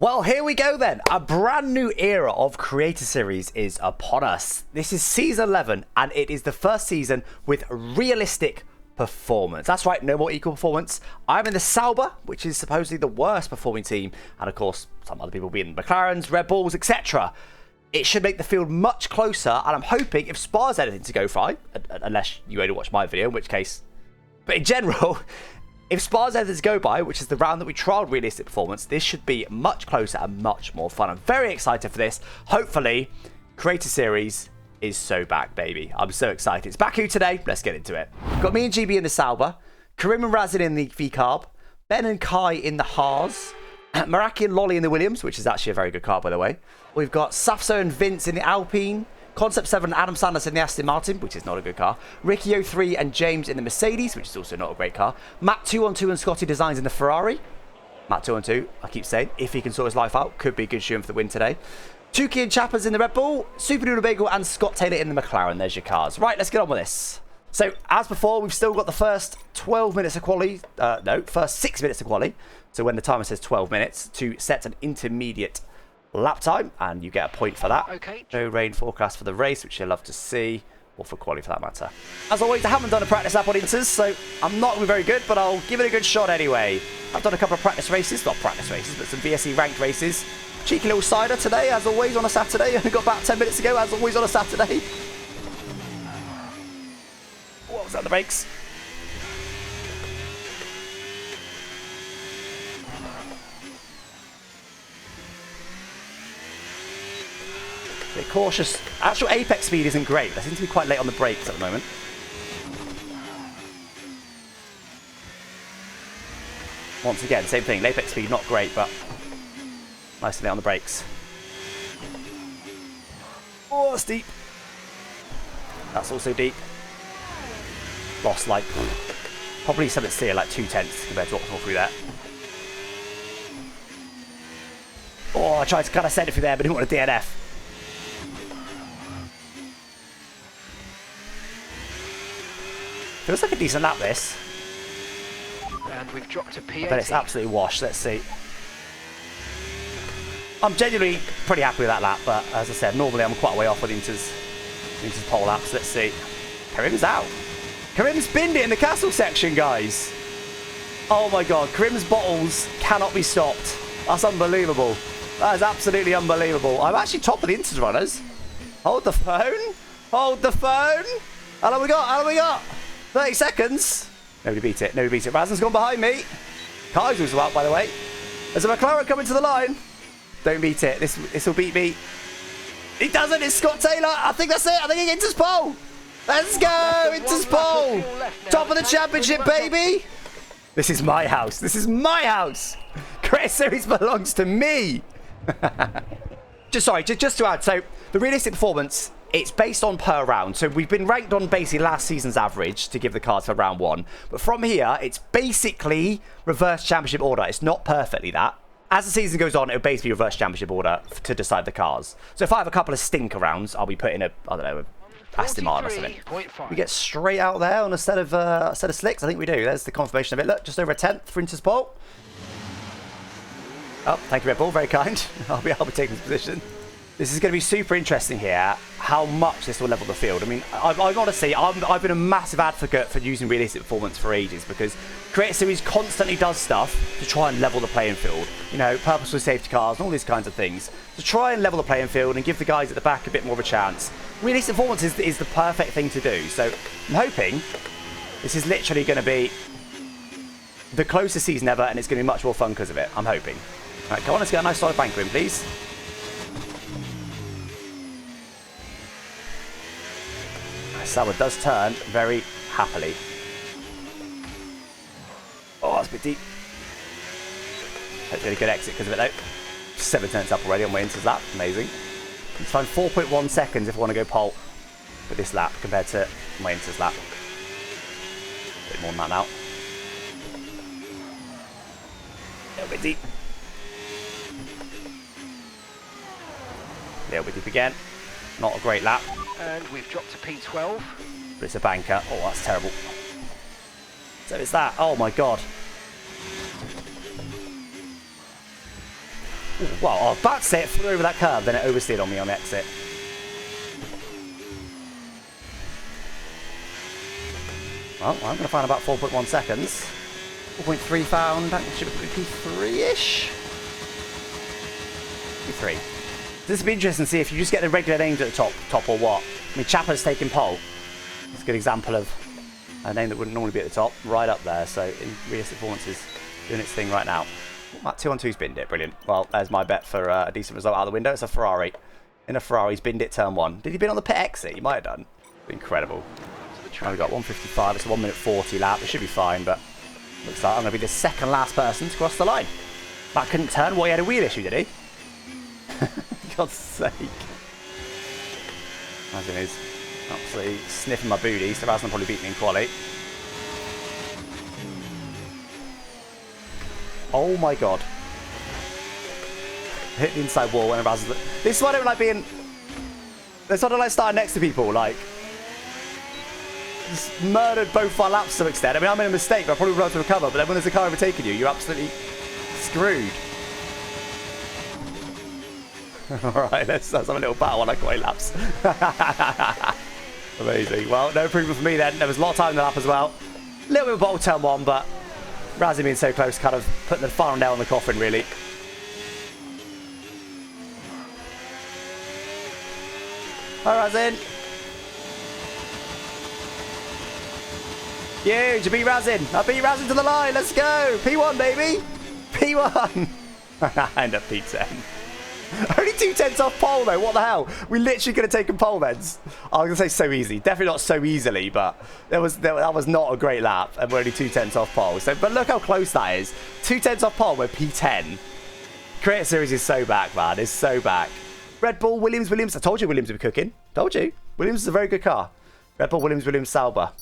Well, here we go then. A brand new era of Creator Series is upon us. This is Season 11, and it is the first season with realistic performance. That's right, no more equal performance. I'm in the Sauber, which is supposedly the worst performing team, and of course, some other people will be in McLarens, Red Bulls, etc. It should make the field much closer, and I'm hoping if Spa's anything to go fine, unless you only watch my video, in which case... But in general... If Spa's anything to go by, which is the round that we trialled realistic performance, this should be much closer and much more fun. I'm very excited for this. Hopefully, Creator Series is so back, baby. I'm so excited. It's Baku today. Let's get into it. We've got me and GB in the Sauber, Karim and Razin in the V-Carb, Ben and Kai in the Haas, Meraki and Lolly in the Williams, which is actually a very good car, by the way. We've got Safso and Vince in the Alpine, Concept 7 and Adam Sanders in the Aston Martin, which is not a good car. Ricky 03 and James in the Mercedes, which is also not a great car. Matt 212 and Scotty Designs in the Ferrari. Matt 212, I keep saying, if he can sort his life out, could be a good shooting for the win today. Tuki and Chappers in the Red Bull, Super Noodle Bagel and Scott Taylor in the McLaren. There's your cars. Right, let's get on with this. So, as before, we've still got the first 12 minutes of quali. First 6 minutes of quali. So when the timer says 12 minutes, to set an intermediate lap time, and you get a point for that. Okay. No rain forecast for the race, which you'll love to see, or for quali for that matter. As always, I haven't done a practice lap on Inters, so I'm not going to be very good, but I'll give it a good shot anyway. I've done a couple of practice races, not practice races, but some VSE ranked races. Cheeky little cider today, as always, on a Saturday. Only got about 10 minutes ago, as always, on a Saturday. What was that, the brakes? Bit cautious. Actual apex speed isn't great. They seem to be quite late on the brakes at the moment. Once again, same thing. Apex speed not great, but nice and late on the brakes. Oh, that's deep. That's also deep. Lost like probably something silly like 2/10 compared to what was all through there. Oh, I tried to kind of send it through there, but didn't want a DNF. Feels like a decent lap, this. And we've dropped to P80. But it's absolutely washed. Let's see. I'm genuinely pretty happy with that lap, but as I said, normally I'm quite a way off with Inter's pole laps. Let's see. Karim's out. Karim's binned it in the castle section, guys. Oh my god, Karim's bottles cannot be stopped. That's unbelievable. That is absolutely unbelievable. I'm actually top of the Inter's runners. Hold the phone. Hold the phone. How long we got? How long we got? 30 seconds. Nobody beat it. Nobody beat it. Razen's gone behind me. Kai's also out, by the way. There's a McLaren coming to the line. Don't beat it. This will beat me. He doesn't. It's Scott Taylor. I think that's it. I think he gets his pole. Let's go. Inter's pole. Top of the championship, baby. This is my house. This is my house. Creator Series belongs to me. Just to add. So the realistic performance, it's based on per round. So we've been ranked on basically last season's average to give the cards for round one. But from here, it's basically reverse championship order. It's not perfectly that. As the season goes on, it'll basically reverse championship order to decide the cars. So if I have a couple of stinker rounds, I'll be putting a, I don't know, a Aston Martin or something. We get straight out there on a set of slicks. I think we do. There's the confirmation of it. Look, just over a 10th for Inter's pole. Oh, thank you, Red Bull. Very kind. I'll be taking this position. This is going to be super interesting here, how much this will level the field. I mean, I've got to say, I've been a massive advocate for using realistic performance for ages because Creator Series constantly does stuff to try and level the playing field. You know, purposeful safety cars and all these kinds of things. To try and level the playing field and give the guys at the back a bit more of a chance. Realistic performance is the perfect thing to do. So I'm hoping this is literally going to be the closest season ever and it's going to be much more fun because of it. I'm hoping. All right, come on, let's get a nice solid banker in, please. Sauber does turn very happily. Oh, that's a bit deep. Hopefully a good exit because of it though. 7 turns up already on my Inter's lap. Amazing. It's time 4.1 seconds if I want to go pole with this lap compared to my Inter's lap. A bit more than that now. A little bit deep. A little bit deep again. Not a great lap. And we've dropped to P12. But it's a banker. Oh, that's terrible. So it's that. Oh my god. Well, I was about to say it flew over that curve, then it oversteered on me on the exit. Well, I'm going to find about 4.1 seconds. 4.3 found. That should be P3-ish. P3. This would be interesting to see if you just get the regular names at the top or what. I mean, Chapper's taking pole. It's a good example of a name that wouldn't normally be at the top, right up there. So, in realistic performances, doing its thing right now. That 2-on-2's binned it. Brilliant. Well, there's my bet for a decent result out of the window. It's a Ferrari. In a Ferrari, he's binned it turn 1. Did he bin on the pit exit? He might have done. Incredible. Now we've got 1:55. It's a 1 minute 40 lap. It should be fine, but looks like I'm going to be the second last person to cross the line. Matt couldn't turn. What, he had a wheel issue, did he? God's sake. Imagine he's absolutely sniffing my booty, so Razvan probably beat me in quali. Oh my god. Hit the inside wall when Razvan... This is why I don't like being... This is why I don't like starting next to people, like... Just murdered both our laps to some extent. I mean, I made a mistake, but I probably would have to recover, but then when there's a car overtaking you, you're absolutely screwed. Alright, let's have a little battle on our quali laps. Amazing. Well, no improvement for me then. There was a lot of time in the lap as well. A little bit of bottle turn 1, but Razzie being so close, kind of putting the final nail in the coffin, really. Hi, Razin. Huge, you beat Razin. I beat Razin to the line. Let's go. P1, baby. P1. I end up P10. Only 2/10 off pole, though. What the hell? We literally could have taken pole then. I was going to say so easy. Definitely not so easily, but that was not a great lap. And we're only 2/10 off pole. So, but look how close that is. 2/10 off pole, we're P10. Creator Series is so back, man. It's so back. Red Bull, Williams. I told you Williams would be cooking. Told you. Williams is a very good car. Red Bull, Williams, Sauber.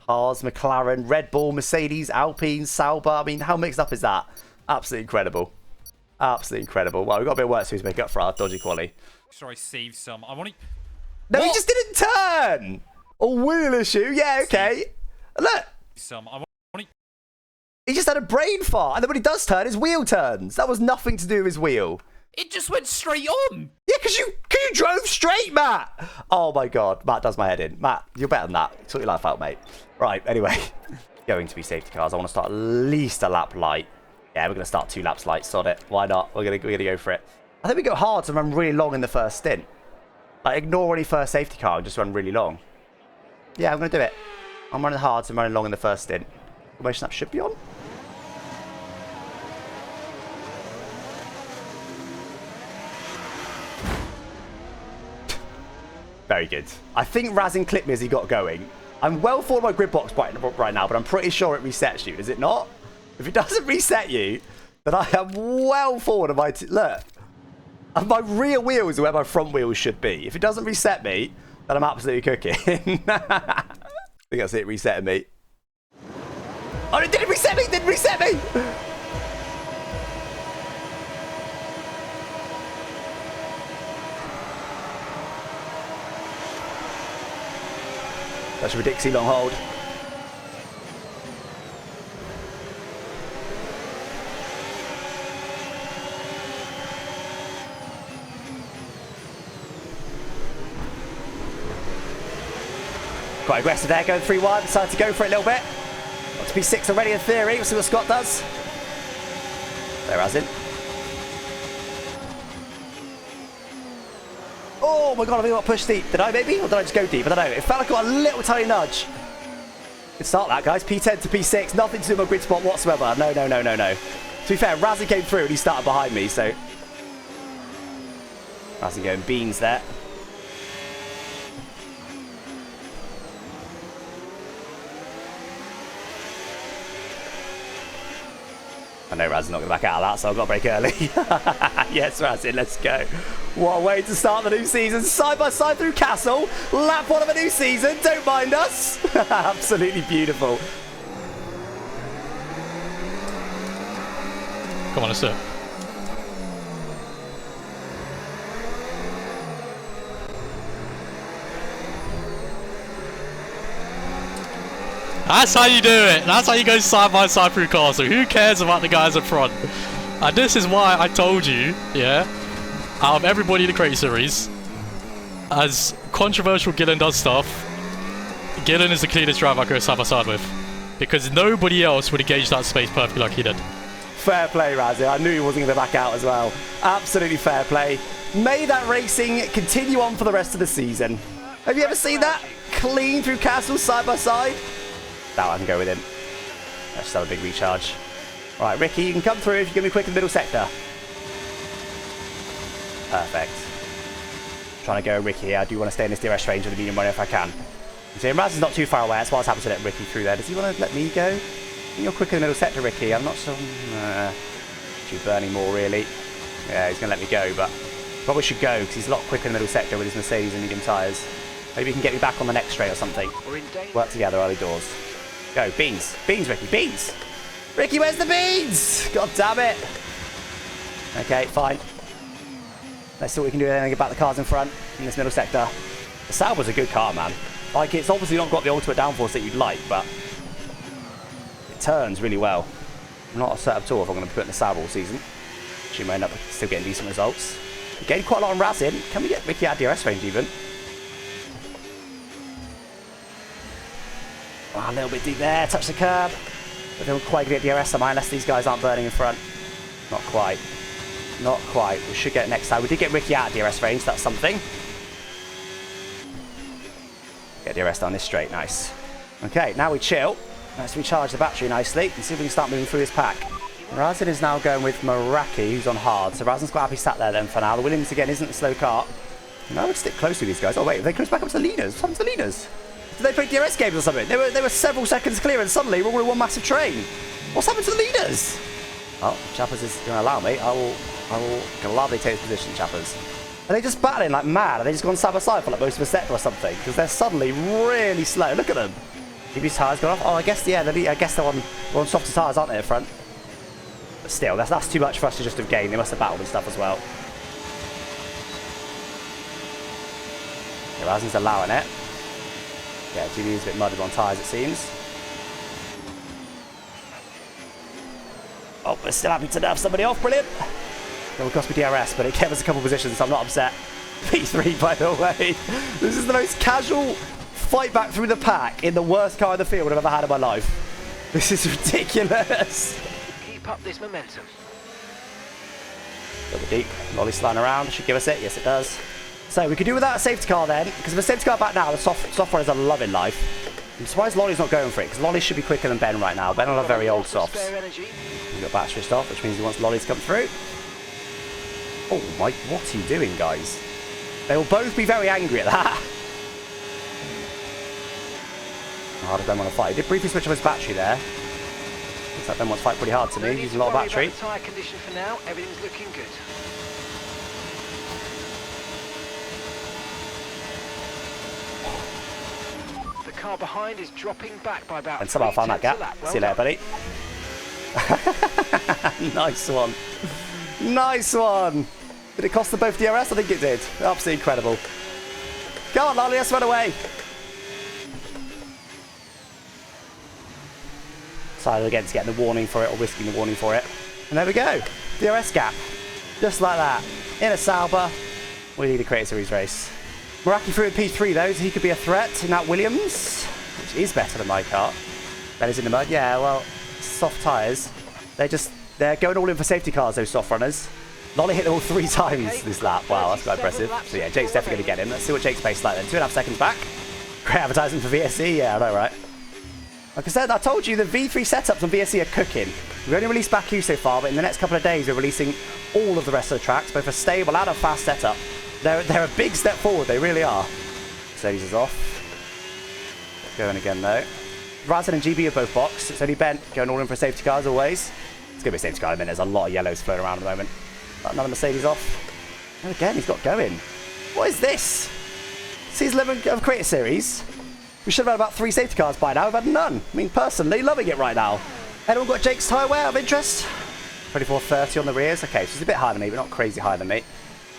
Haas, McLaren, Red Bull, Mercedes, Alpine, Sauber. I mean, how mixed up is that? Absolutely incredible. Absolutely incredible. Well, we've got a bit of work to do to make up for our dodgy quali. Sorry, save some. I want to... No, what? He just didn't turn! A wheel issue? Yeah, okay. Look. I want to... He just had a brain fart. And then when he does turn, his wheel turns. That was nothing to do with his wheel. It just went straight on. Yeah, because you drove straight, Matt. Oh, my God. Matt does my head in. Matt, you're better than that. Sort your life out, mate. Right, anyway. Going to be safety cars. I want to start at least a lap light. Yeah, we're going to start 2 laps light. Sod it. Why not? We're going to go for it. I think we go hard to run really long in the first stint. Like, ignore any first safety car and just run really long. Yeah, I'm going to do it. I'm running hard to running long in the first stint. Motion lap should be on. Very good. I think Razin clipped me as he got going. I'm well forward my grid box right now, but I'm pretty sure it resets you. Does it not? If it doesn't reset you, then I am well forward of my... Look. And my rear wheels are where my front wheels should be. If it doesn't reset me, then I'm absolutely cooking. I think that's it resetting me. Oh, it didn't reset me! It didn't reset me! That's a ridiculously long hold. Quite aggressive there, going 3 wide. Decided to go for it a little bit. Got to be 6 already in theory. We'll see what Scott does. There, as in. Oh my god, I think I got pushed deep. Did I maybe? Or did I just go deep? I don't know. It felt like I got a little tiny nudge. Good start that, guys. P10 to P6. Nothing to do with my grid spot whatsoever. No. To be fair, Razzie came through and he started behind me, so... Razzie going beans there. I know Raz's not going to back out of that, so I've got to break early. Yes, Razin, let's go. What a way to start the new season. Side by side through Castle. Lap 1 of a new season. Don't mind us. Absolutely beautiful. Come on, let's do it. That's how you do it. That's how you go side by side through Castle. Who cares about the guys up front? And this is why I told you, yeah, out of everybody in the Creator Series, as controversial Gillon does stuff, Gillon is the cleanest driver I could go side by side with. Because nobody else would engage that space perfectly like he did. Fair play, Razzie. I knew he wasn't going to back out as well. Absolutely fair play. May that racing continue on for the rest of the season. Have you ever seen that? Clean through castles side by side? That I can go with him. That's still a big recharge. All right, Ricky, you can come through if you give me quick in the middle sector. Perfect. Trying to go Ricky here. I do want to stay in this DRS range with the medium runner if I can. See, Raz is not too far away. That's why I was happy to let Ricky through there. Does he want to let me go? I think you're quicker in the middle sector, Ricky. I'm not sure. Should be burning more, really. Yeah, he's going to let me go, but probably should go because he's a lot quicker in the middle sector with his Mercedes and medium tyres. Maybe he can get me back on the next straight or something. Work together early doors. Go, beans. Beans, Ricky, beans. Ricky, where's the beans? God damn it. Okay, fine. Let's see what we can do then and get back the cars in front in this middle sector. The Sauber's a good car, man. Like, it's obviously not got the ultimate downforce that you'd like, but it turns really well. I'm not a setup tool if I'm going to put in the Sauber all season. She may end up still getting decent results. We gained quite a lot on Razin. Can we get Ricky out of DRS range even? Oh, a little bit deep there. Touch the curb. But they don't quite get DRS, am I? Unless these guys aren't burning in front. Not quite. Not quite. We should get it next time. We did get Ricky out of DRS range. That's something. Get DRS down this straight. Nice. Okay, now we chill. Let's recharge the battery nicely and see if we can start moving through this pack. Razin is now going with Meraki, who's on hard. So Razin's quite happy sat there then for now. The Williams again isn't a slow car. No, I would stick close to these guys. Oh wait, if they close back up to the leaders. What happened to the leaders? Did they play DRS games or something? They were several seconds clear and suddenly we're all in one massive train. What's happened to the leaders? Oh, Chappers is going to allow me. I will gladly take his position, Chappers. Are they just battling like mad? Are they just gone side by side for like most of a sector or something? Because they're suddenly really slow. Look at them. DB's tyres gone off. Oh, I guess, yeah, I guess they're on softer tyres, aren't they, at front? But still, that's too much for us to just have gained. They must have battled and stuff as well. Yeah, Razin's allowing it. Yeah, GB is a bit muddled on tyres, it seems. Oh, we're still happy to have somebody off. Brilliant. It will cost me DRS, but it kept us a couple of positions, so I'm not upset. P3, by the way. This is the most casual fight back through the pack in the worst car in the field I've ever had in my life. This is ridiculous. Keep up this momentum. A little bit deep. Lolly sliding around. Should give us it. Yes, it does. So we could do without a safety car then, because if a safety car back now, the soft runners are loving life. I'm surprised Lolly's not going for it, because Lolly should be quicker than Ben right now. Ben will have very old softs. He's got battery off, which means he wants Lolly to come through. Oh my, what are you doing, guys? They will both be very angry at that. Oh, does Ben want to fight? He did briefly switch off his battery there. Looks like Ben wants to fight pretty hard to me. He's using a lot of battery. Tyre condition for now. Everything's looking good. The car behind is dropping back by about. And somehow found that gap. Well, see you later, buddy. Nice one. Nice one. Did it cost them both DRS? I think it did. Absolutely incredible. Go on, Lolly, let's run away. Decided against getting the warning for it or risking the warning for it. And there we go. DRS gap. Just like that. In a Sauber. We need to create a series race. Meraki through in P3 though, so he could be a threat in that Williams, which is better than my car. Ben is in the mud. Yeah, well, soft tyres. They're going all in for safety cars, those soft runners. Lolly hit them all 3 times this lap. Wow, that's quite impressive. So yeah, Jake's definitely going to get him. Let's see what Jake's pace is like then. 2.5 seconds back. Great advertising for VSC. Yeah, I know, right? Like I said, I told you the V3 setups on VSC are cooking. We've only released Baku so far, but in the next couple of days we're releasing all of the rest of the tracks, both a stable and a fast setup. They're a big step forward, they really are. Mercedes is off. Going again though. Razin and GB are both boxed. It's only Ben going all in for a safety car as always. It's going to be a safety car in a minute. There's a lot of yellows floating around at the moment. Another Mercedes off. And again, he's got going. What is this? Season 11 of Creator Series. We should have had about 3 safety cars by now. We've had none. I mean, personally, loving it right now. Anyone got Jake's tyre wear of interest? 24.30 on the rears. Okay, so it's a bit higher than me, but not crazy higher than me.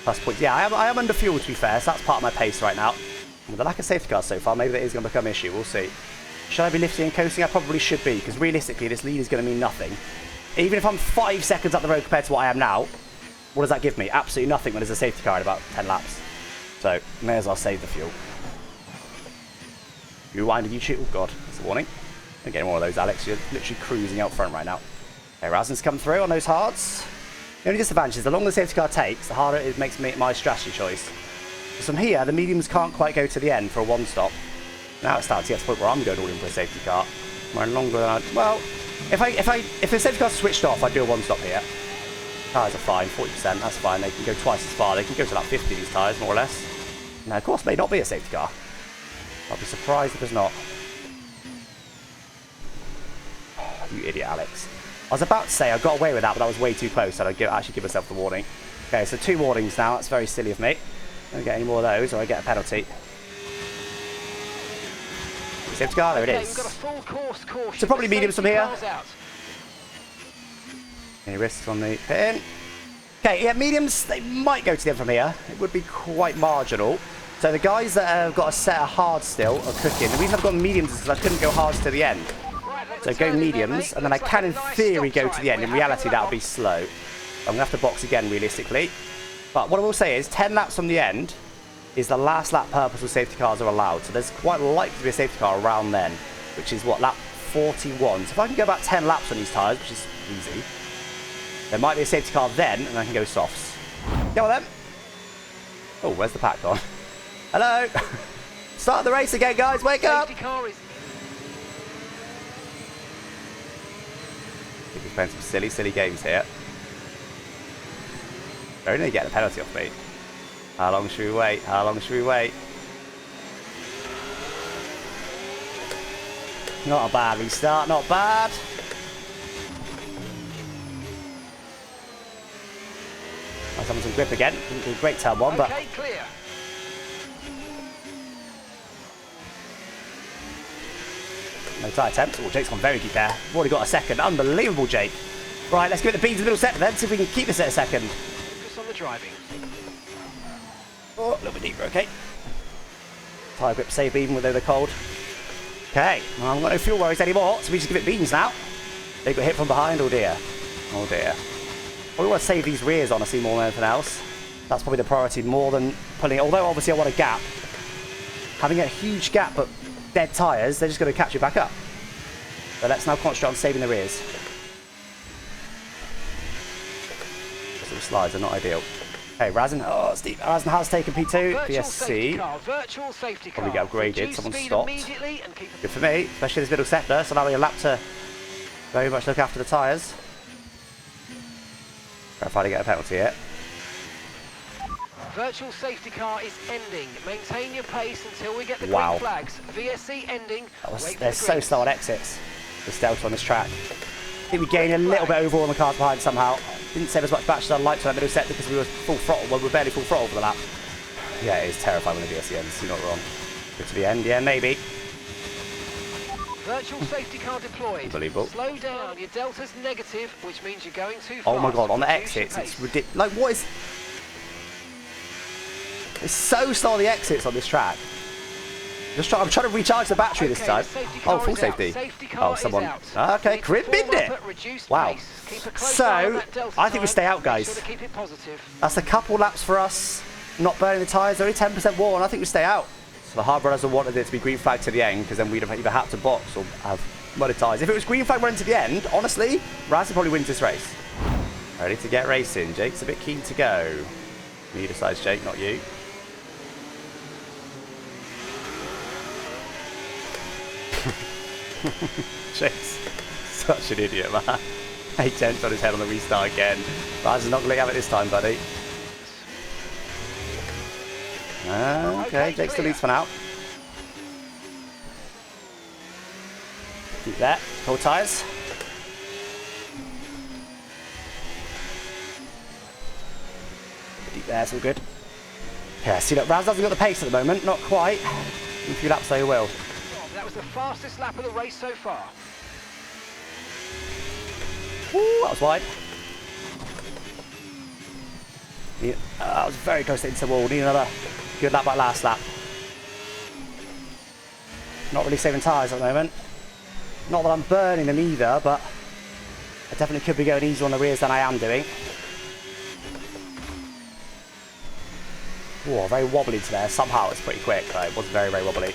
Plus points. Yeah, I am under fuel, to be fair, so that's part of my pace right now. And with the lack of safety cars so far, maybe that is going to become an issue. We'll see. Should I be lifting and coasting? I probably should be, because realistically, this lead is going to mean nothing Even if I'm 5 seconds up the road compared to what I am now, what does that give me? Absolutely nothing when there's a safety car in about 10 laps. So, may as well save the fuel. You rewind and you shoot. Oh god, that's a warning. Don't get more of those, Alex. You're literally cruising out front right now. Okay, Rasen's come through on those hards. The only disadvantage is the longer the safety car takes, the harder it makes my strategy choice. So from here, the mediums can't quite go to the end for a one-stop. Now it's starting to get to the point where I'm going all in for a safety car. Running longer than well, if the safety car's switched off, I'd do a one-stop here. Tyres are fine, 40%, that's fine. They can go twice as far. They can go to like 50, these tyres, more or less. Now, of course, may not be a safety car. I'll be surprised if there's not. Oh, you idiot, Alex. I was about to say I got away with that, but that was way too close, so I'd actually give myself the warning. Okay, so 2 warnings now. That's very silly of me. Don't get any more of those, or I get a penalty. Safety car, there it is. Got a full course caution. So probably mediums from here. Out. Any risks on the pin? Okay, yeah, mediums, they might go to the end from here. It would be quite marginal. So the guys that have got a set of hards still are cooking. The reason I've got mediums is because I couldn't go hards to the end. So go mediums, and then I can, in theory, go to the end. In reality, that would be slow. I'm going to have to box again, realistically. But what I will say is, 10 laps from the end is the last lap purpose of safety cars are allowed. So there's quite likely to be a safety car around then, which is, what, lap 41. So if I can go about 10 laps on these tyres, which is easy, there might be a safety car then, and I can go softs. Go on then. Oh, where's the pack gone? Hello! Start the race again, guys. Wake up! Safety car is... I think he's playing some silly games here. They're only getting a penalty off me. How long should we wait? How long should we wait? Not a bad restart, not bad. Nice having some grip again. Didn't do a great turn one, but... Okay, clear. No tyre attempt. Oh, Jake's gone very deep there. We've already got a second. Unbelievable, Jake. Right, let's give it the beans in the middle sector then, see if we can keep this at a second. Focus on the driving. Oh, a little bit deeper, okay. Tyre grip safe even though they're cold. Okay, well, I've got no fuel worries anymore, so we just give it beans now. They got hit from behind, oh dear. Oh dear. Well, we want to save these rears, honestly, more than anything else. That's probably the priority more than pulling it. Although, obviously, I want a gap. Having a huge gap but dead tyres, they're just going to catch you back up. So let's now concentrate on saving the rears. Those slides are not ideal. Okay, Rasen. Oh, Steve. Rasen has taken P2. BSC. Virtual safety car. Probably get upgraded. Someone stopped. And Good for me, especially this middle sector. So now we have a lap to very much look after the tyres. Verify to get a penalty here. Virtual safety car is ending. Maintain your pace until we get the Wow. green flags. VSC ending. They're so slow on exits. This Delta on this track. I think we gained a little bit overall on the cars behind somehow. Didn't save as much batch as I'd like to that middle sector because we were full throttle. Well, we were barely full throttle for the lap. Yeah, it is terrifying when the VSC ends. You're not wrong. Go to the end, yeah, maybe. Virtual safety car deployed. Unbelievable. Slow down. Your delta's negative, which means you're going too fast. Oh my god, on the Reduce your exits, it's pace. ridiculous. Like, what is... It's so slow on the exits on this track. I'm trying to recharge the battery this time. Oh, full safety. Oh, someone... Okay, Crib binned it. Wow. So, I think we stay out, guys. That's a couple laps for us. Not burning the tyres. They're only 10% worn. I think we stay out. So the hard runners have wanted it to be green flag to the end because then we'd have either had to box or have muddy tyres. If it was green flag running to the end, honestly, Rasen probably wins this race. Ready to get racing. Jake's a bit keen to go. You decides, Jake, not you. Jake's such an idiot, man. 8-10 on his head on the restart again. Rasen's not going to have it this time, buddy. Okay, Jake still leads for now. Keep that. Cold tyres. Deep there, it's all good. Yeah, see, look, Raz hasn't got the pace at the moment. Not quite. In a few laps, they will. That was the fastest lap of the race so far. Woo, that was wide. Yeah, that was very close into the wall. Need another good lap like last lap. Not really saving tyres at the moment. Not that I'm burning them either, but I definitely could be going easier on the rears than I am doing. Whoa, very wobbly today. Somehow it's pretty quick, though. It was very, very wobbly.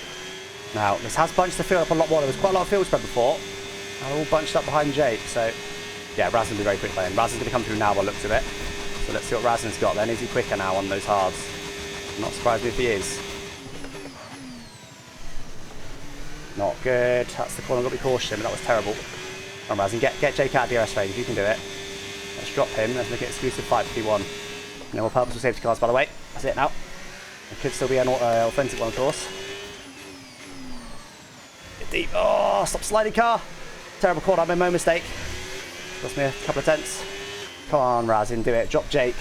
Now, this has bunched the field up a lot more. There was quite a lot of field spread before. And all bunched up behind Jake, so... Yeah, Raz will be very quick then. Raz is going to come through now by the looks of it. So let's see what Razan's got then. Is he quicker now on those hards? I'm not surprised if he is. Not good. That's the corner I've got to be cautious in, but that was terrible. Come on, Razan, get Jake out of DRS range. You can do it. Let's drop him. Let's make it exclusive fight for P1. No more purposeful safety cars, by the way. That's it now. It could still be an authentic one, of course. Get deep. Oh, stop sliding, car. Terrible corner. I made my mistake. Cost me a couple of tenths. Come on, Razin, do it. Drop Jake.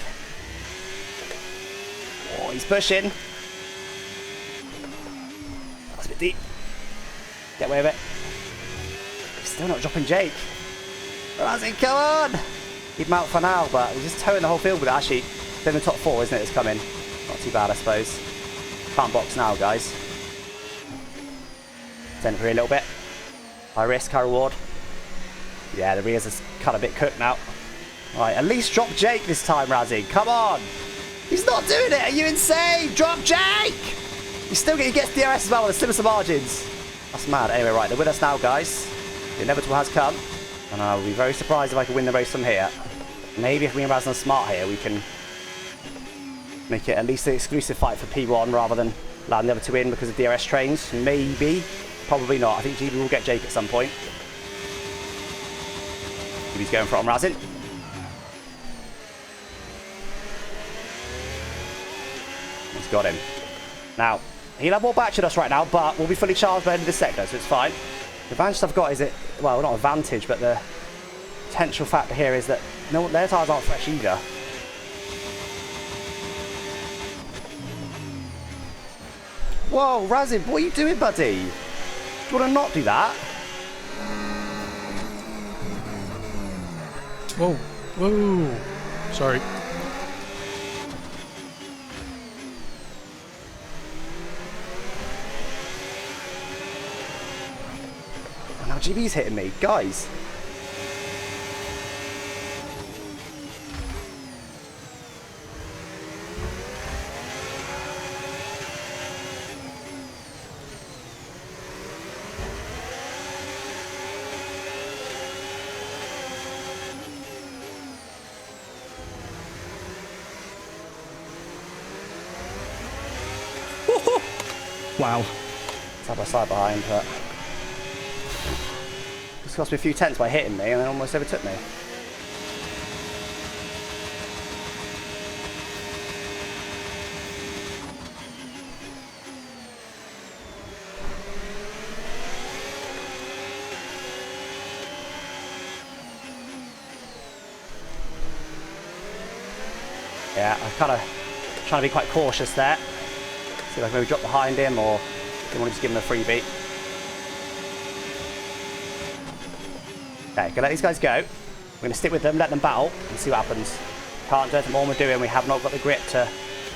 Oh, he's pushing. That's a bit deep. Get away with it. He's still not dropping Jake. Razin, come on! Keep him out for now, but he's just towing the whole field with it. Actually, been in the top 4, isn't it? It's coming. Not too bad, I suppose. Can't box now, guys. Send it through a little bit. High risk, high reward. Yeah, the rears is kind of a bit cooked now. Right, at least drop Jake this time, Razzie. Come on. He's not doing it. Are you insane? Drop Jake. He's still getting DRS as well with the slimmer margins. That's mad. Anyway, right, they're with us now, guys. The inevitable has come. And I will be very surprised if I can win the race from here. Maybe if me and Razzie are smart here, we can make it at least an exclusive fight for P1 rather than allowing the other two in because of DRS trains. Maybe. Probably not. I think GB will get Jake at some point. GB's going for it on Razin. He's got him. Now, he'll have more batch than us right now, but we'll be fully charged by the end of this sector, so it's fine. The advantage I've got is that, well, not advantage, but the potential factor here is that no, their tyres aren't fresh either. Whoa, Razin, what are you doing, buddy? Do you want to not do that? Whoa, whoa, sorry. Oh, now GB's hitting me, guys. Wow. Side by side behind, but this cost me a few tenths by hitting me and then almost overtook me. Yeah, I'm kind of trying to be quite cautious there. See if I can maybe drop behind him or do you want to just give him a freebie? Okay, gonna let these guys go. We're gonna stick with them, let them battle and see what happens. Can't do anything more we're doing. We have not got the grip to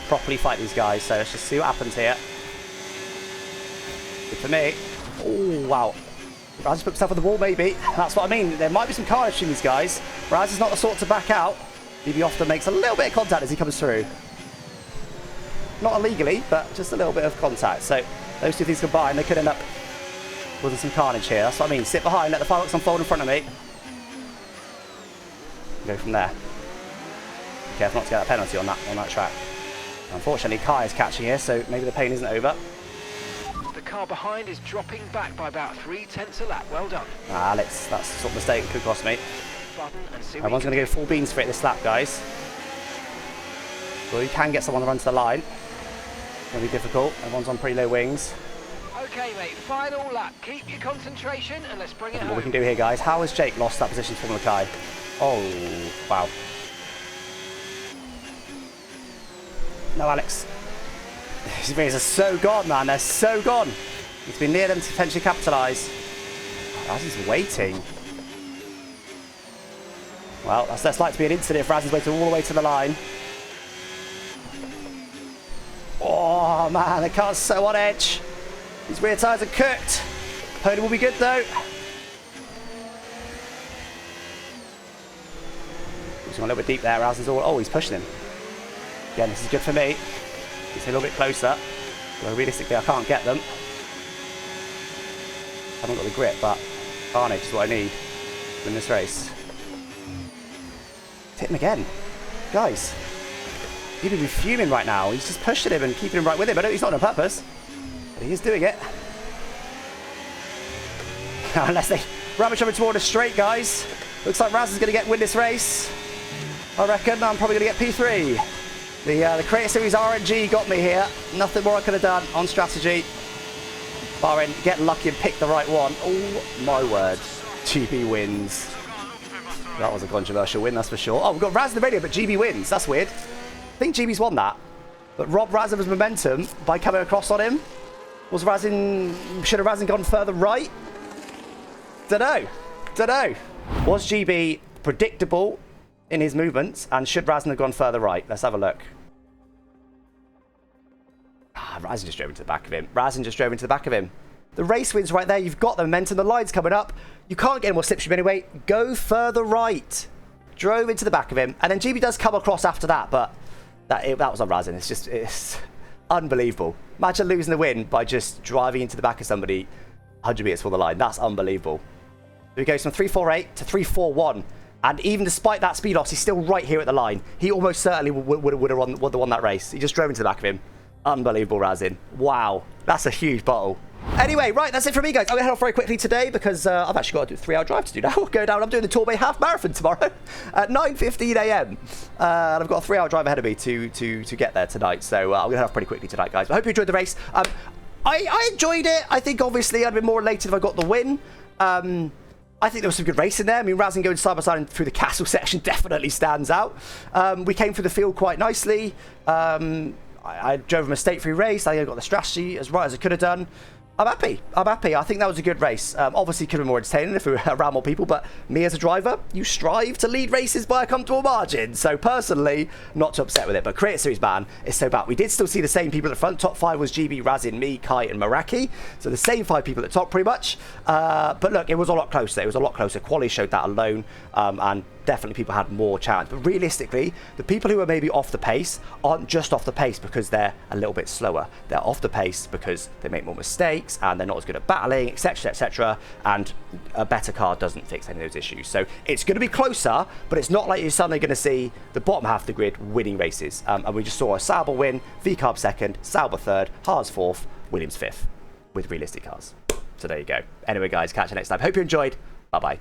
properly fight these guys, so let's just see what happens here. Good for me. Oh, wow. Raz just put himself on the wall, maybe. That's what I mean. There might be some carnage between these guys. Raz is not the sort to back out. BB often makes a little bit of contact as he comes through. Not illegally, but just a little bit of contact. So those two things combined, they could end up causing some carnage here. That's what I mean. Sit behind, let the fireworks unfold in front of me. Go from there. Be careful not to get a penalty on that track. Unfortunately, Kai is catching here, so maybe the pain isn't over. The car behind is dropping back by about 3/10 a lap. Well done. Alex, that's the sort of mistake that could cost me. Button and see Everyone's going to go full beans for it this lap, guys. Well, you can get someone to run to the line. It's going to be difficult. Everyone's on pretty low wings. Okay, mate. Final lap. Keep your concentration and let's bring it home. What we can do here, guys. How has Jake lost that position to Formula Kai? Oh, wow. No, Alex. These rears are so gone, man. They're so gone. It's been near them to potentially capitalise. Raz is waiting. Well, that's like to be an incident if Raz is waiting all the way to the line. Oh, man, the car's so on edge. These rear tyres are cooked. Podium will be good, though. Pushing him a little bit deep there. Razzin's all... Oh, he's pushing him. Again, this is good for me. He's a little bit closer. Well, realistically, I can't get them. I haven't got the grip, but carnage is what I need to win this race. Hit him again. Guys, he'd be fuming right now. He's just pushing him and keeping him right with him. I know he's not on purpose, but he is doing it. Unless they ram each other toward a straight, guys. Looks like Raz is going to win this race. I reckon I'm probably going to get P3. The Creator Series RNG got me here. Nothing more I could have done on strategy. Barring get lucky and pick the right one. Oh my word. GB wins. That was a controversial win, that's for sure. Oh, we've got Raz in the radio, but GB wins. That's weird. I think GB's won that. But robbed Raz of his momentum by coming across on him. Should have Razin gone further right? Dunno. Was GB predictable in his movements, and should Razin have gone further right? Let's have a look. Razin just drove into the back of him. The race wins right there. You've got the momentum. The line's coming up. You can't get any more slipstream anyway. Go further right. Drove into the back of him. And then GB does come across after that, but that was on Razin. It's unbelievable. Imagine losing the win by just driving into the back of somebody 100 metres for the line. That's unbelievable. So he goes from 348 to 341. And even despite that speed loss, he's still right here at the line. He almost certainly would have won that race. He just drove into the back of him. Unbelievable, Razin. Wow. That's a huge bottle. Anyway, right, that's it for me, guys. I'm going to head off very quickly today because I've actually got a 3-hour drive to do now. Go down. I'm doing the Torbay Half Marathon tomorrow at 9:15 a.m. And I've got a 3-hour drive ahead of me to get there tonight. So I'm going to head off pretty quickly tonight, guys. But I hope you enjoyed the race. I enjoyed it. I think, obviously, I'd been more elated if I got the win. I think there was some good racing there. I mean, Razin going side by side through the castle section definitely stands out. We came through the field quite nicely. I drove a mistake-free race. I got the strategy as right as I could have done. I'm happy. I think that was a good race. Obviously, could have been more entertaining if we were around more people, but me as a driver, you strive to lead races by a comfortable margin. So personally, not too upset with it. But Creator Series, man, is so bad. We did still see the same people at the front. Top 5 was GB, Razin, me, Kai, and Maraki. So the same 5 people at the top, pretty much. But look, it was a lot closer. Quali showed that alone, and definitely people had more chance. But realistically, the people who are maybe off the pace aren't just off the pace because they're a little bit slower. They're off the pace because they make more mistakes and they're not as good at battling, etc., etc. And a better car doesn't fix any of those issues. So it's going to be closer, but it's not like you're suddenly going to see the bottom half of the grid winning races. And we just saw a Sauber win, VCarb second, Sauber third, Haas fourth, Williams fifth with realistic cars. So there you go. Anyway, guys, catch you next time. Hope you enjoyed. Bye-bye.